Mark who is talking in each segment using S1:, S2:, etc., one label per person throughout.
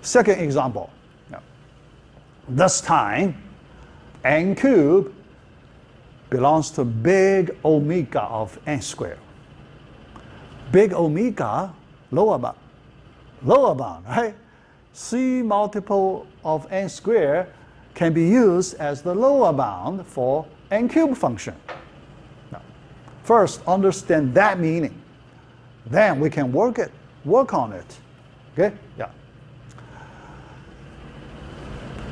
S1: Second example. Yeah. This time, n cubed belongs to big omega of n squared. Big omega, lower bound, right? C multiple of n squared can be used as the lower bound for n cubed function. Now, first, understand that meaning. Then we can work on it. Okay? Yeah.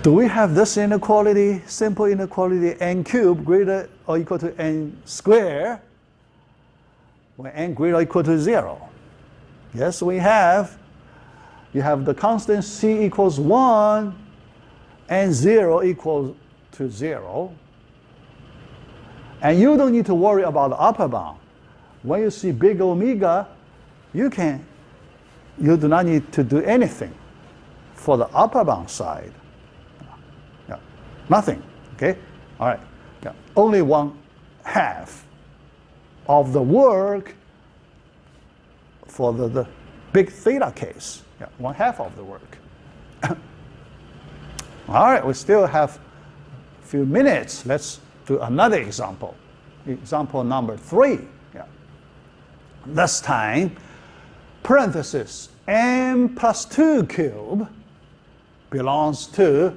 S1: Do we have this inequality, simple inequality, n cubed greater or equal to n squared, when n greater or equal to 0? Yes, we have. You have the constant c equals 1 and 0 equals to 0. And you don't need to worry about the upper bound. When you see big omega, you do not need to do anything for the upper bound side. Yeah. Nothing. Okay? All right. Yeah. Only 1/2 of the work for the big theta case. Yeah, 1/2 of the work. All right, we still have a few minutes. Let's do another example. Example number 3. Yeah. This time, parenthesis, n plus 2 cubed belongs to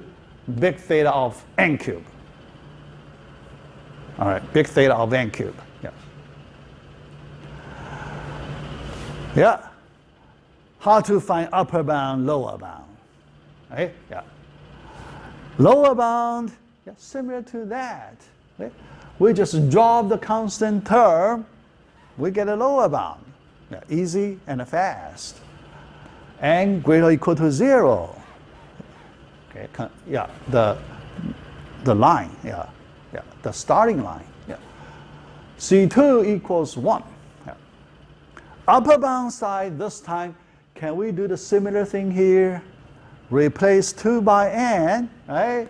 S1: big theta of n cubed. All right, big theta of n cubed. Yeah. Yeah. How to find upper bound, lower bound. Right? Yeah. Lower bound, yeah, similar to that. Right? We just drop the constant term, we get a lower bound. Yeah, easy and fast. N greater or equal to 0. Okay, yeah, the line, yeah, the starting line. Yeah. C2 equals 1. Yeah. Upper bound side this time, can we do the similar thing here? Replace 2 by n, right?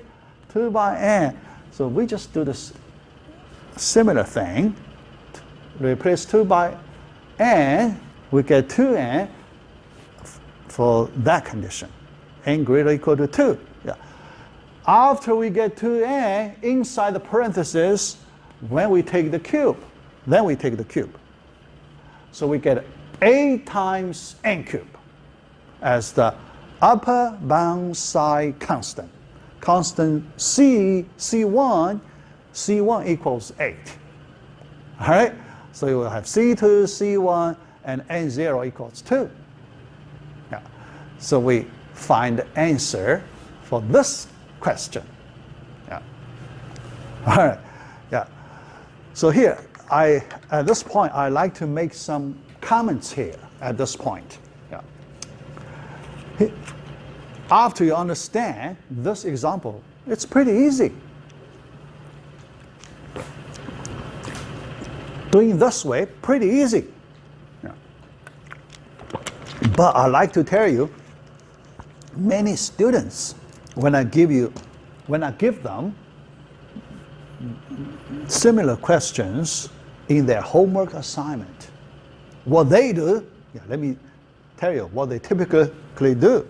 S1: 2 by n. So we just do this similar thing. Replace 2 by n, we get 2n for that condition. N greater or equal to 2. Yeah. After we get 2n, inside the parenthesis, when we take the cube, then we take the cube. So we get 8 times n cubed as the upper bound side constant. Constant C1 equals 8. All right? So you will have C2, C1, and N0 equals 2. Yeah. So we find the answer for this question. Yeah. All right. Yeah. So here, at this point, I like to make some comments here at this point. Yeah. After you understand this example, it's pretty easy. Doing this way, pretty easy. Yeah. But I like to tell you, many students, when I give them similar questions in their homework assignment, what they do, yeah, let me tell you what they typically do.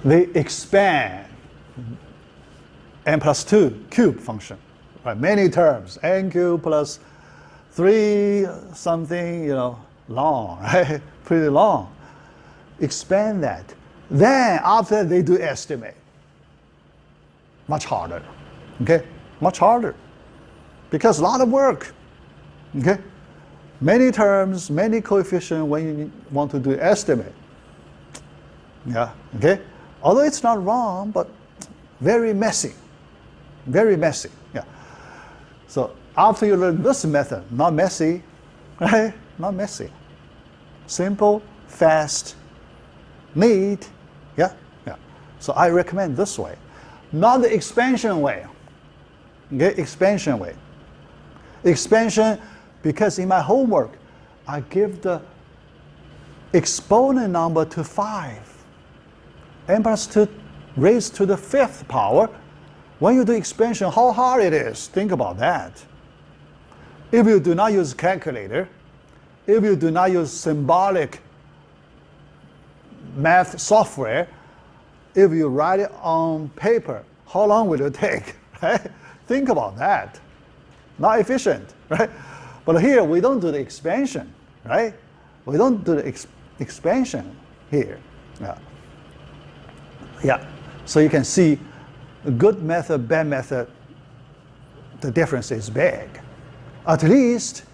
S1: They expand n plus 2 cube function, right? Many terms, n cubed plus 3 something, long, right? Pretty long. Expand that. Then after they do estimate. Much harder, okay? Much harder. Because a lot of work, okay? Many terms, many coefficients when you want to do estimate. Yeah, okay? Although it's not wrong, but very messy. Very messy, yeah. So after you learn this method, not messy, right? Not messy. Simple, fast, neat, yeah, yeah. So I recommend this way. Not the expansion way, okay? Expansion way. Expansion, because in my homework, I give the exponent number to 5. N plus 2 raised to the 5th power. When you do expansion, how hard it is. Think about that. If you do not use calculator, if you do not use symbolic math software, if you write it on paper, how long will it take? Right? Think about that. Not efficient, right? But here we don't do the expansion, right? We don't do the expansion here. Yeah. Yeah. So you can see a good method, bad method, the difference is big. At least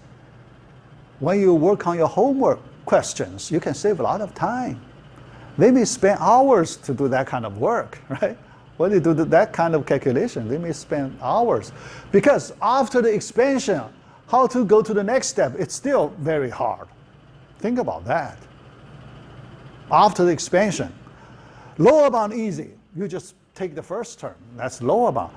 S1: when you work on your homework questions, you can save a lot of time. They may spend hours to do that kind of work, right? When they do that kind of calculation, they may spend hours. Because after the expansion, how to go to the next step, it's still very hard. Think about that. After the expansion, lower bound easy. You just take the first term, that's lower bound.